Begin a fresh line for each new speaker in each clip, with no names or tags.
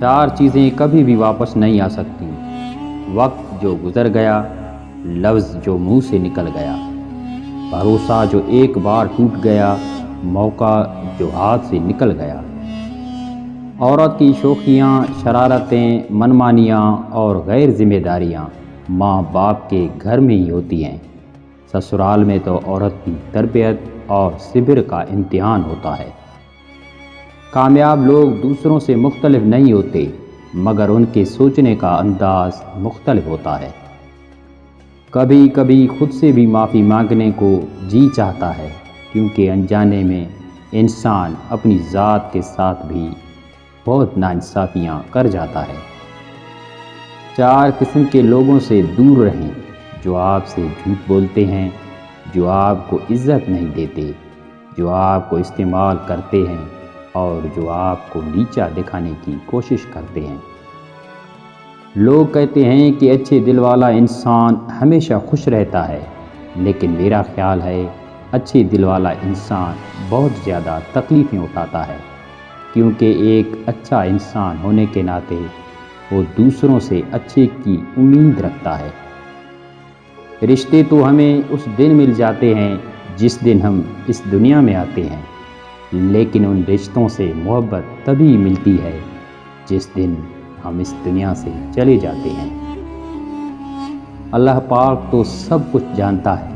4 چیزیں کبھی بھی واپس نہیں آ سکتی: وقت جو گزر گیا، لفظ جو منہ سے نکل گیا، بھروسہ جو ایک بار ٹوٹ گیا، موقع جو ہاتھ سے نکل گیا۔ عورت کی شوخیاں، شرارتیں، منمانیاں اور غیر ذمہ داریاں ماں باپ کے گھر میں ہی ہوتی ہیں۔ سسرال میں تو عورت کی تربیت اور صبر کا امتحان ہوتا ہے۔ کامیاب لوگ دوسروں سے مختلف نہیں ہوتے، مگر ان کے سوچنے کا انداز مختلف ہوتا ہے۔ کبھی کبھی خود سے بھی معافی مانگنے کو جی چاہتا ہے، کیونکہ انجانے میں انسان اپنی ذات کے ساتھ بھی بہت ناانصافیاں کر جاتا ہے۔ 4 قسم کے لوگوں سے دور رہیں: جو آپ سے جھوٹ بولتے ہیں، جو آپ کو عزت نہیں دیتے، جو آپ کو استعمال کرتے ہیں اور جو آپ کو نیچا دکھانے کی کوشش کرتے ہیں۔ لوگ کہتے ہیں کہ اچھے دل والا انسان ہمیشہ خوش رہتا ہے، لیکن میرا خیال ہے اچھے دل والا انسان بہت زیادہ تکلیفیں اٹھاتا ہے، کیونکہ ایک اچھا انسان ہونے کے ناطے وہ دوسروں سے اچھے کی امید رکھتا ہے۔ رشتے تو ہمیں اس دن مل جاتے ہیں جس دن ہم اس دنیا میں آتے ہیں، لیکن ان رشتوں سے محبت تبھی ملتی ہے جس دن ہم اس دنیا سے چلے جاتے ہیں۔ اللہ پاک تو سب کچھ جانتا ہے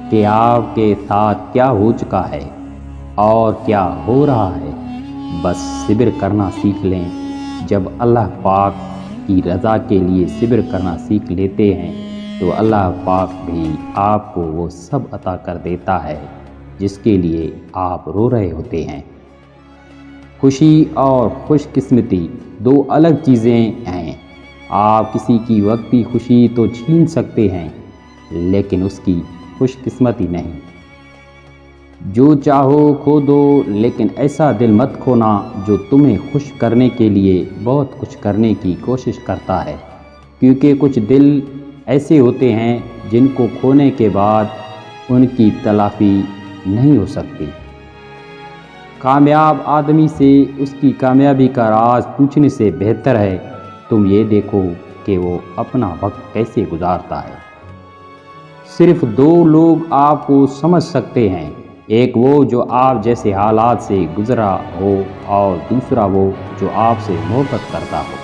کہ آپ کے ساتھ کیا ہو چکا ہے اور کیا ہو رہا ہے، بس صبر کرنا سیکھ لیں۔ جب اللہ پاک کی رضا کے لیے صبر کرنا سیکھ لیتے ہیں تو اللہ پاک بھی آپ کو وہ سب عطا کر دیتا ہے جس کے لیے آپ رو رہے ہوتے ہیں۔ خوشی اور خوش قسمتی 2 الگ چیزیں ہیں۔ آپ کسی کی وقتی خوشی تو چھین سکتے ہیں، لیکن اس کی خوش قسمتی نہیں۔ جو چاہو کھو دو، لیکن ایسا دل مت کھونا جو تمہیں خوش کرنے کے لیے بہت کچھ کرنے کی کوشش کرتا ہے، کیونکہ کچھ دل ایسے ہوتے ہیں جن کو کھونے کے بعد ان کی تلافی نہیں ہو سکتی۔ کامیاب آدمی سے اس کی کامیابی کا راز پوچھنے سے بہتر ہے تم یہ دیکھو کہ وہ اپنا وقت کیسے گزارتا ہے۔ صرف 2 لوگ آپ کو سمجھ سکتے ہیں، ایک وہ جو آپ جیسے حالات سے گزرا ہو اور دوسرا وہ جو آپ سے محبت کرتا ہو۔